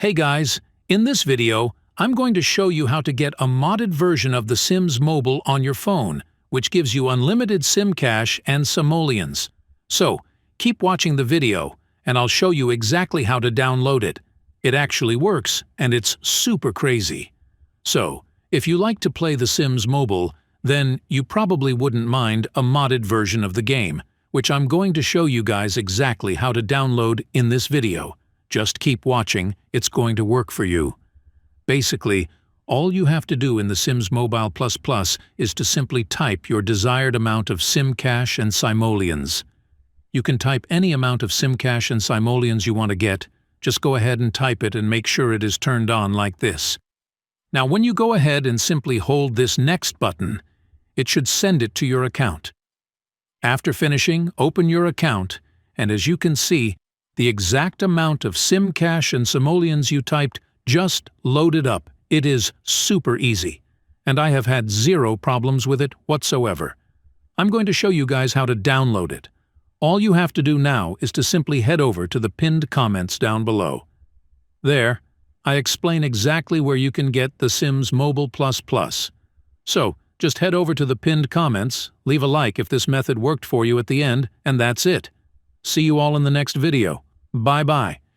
Hey guys, in this video, I'm going to show you how to get a modded version of The Sims Mobile on your phone, which gives you unlimited SimCash and Simoleons. So, keep watching the video, and I'll show you exactly how to download it. It actually works, and it's super crazy. So, if you like to play The Sims Mobile, then you probably wouldn't mind a modded version of the game, which I'm going to show you guys exactly how to download in this video. Just keep watching, it's going to work for you. Basically, all you have to do in The Sims Mobile Plus is to simply type your desired amount of SimCash and Simoleons. You can type any amount of SimCash and Simoleons you want to get. Just go ahead and type it and make sure it is turned on like this. Now when you go ahead and simply hold this Next button, it should send it to your account. After finishing, open your account, and as you can see, the exact amount of SimCash and Simoleons you typed just loaded up. It is super easy, and I have had zero problems with it whatsoever. I'm going to show you guys how to download it. All you have to do now is to simply head over to the pinned comments down below. There, I explain exactly where you can get The Sims Mobile Plus. So, just head over to the pinned comments, leave a like if this method worked for you at the end, and that's it. See you all in the next video. Bye-bye.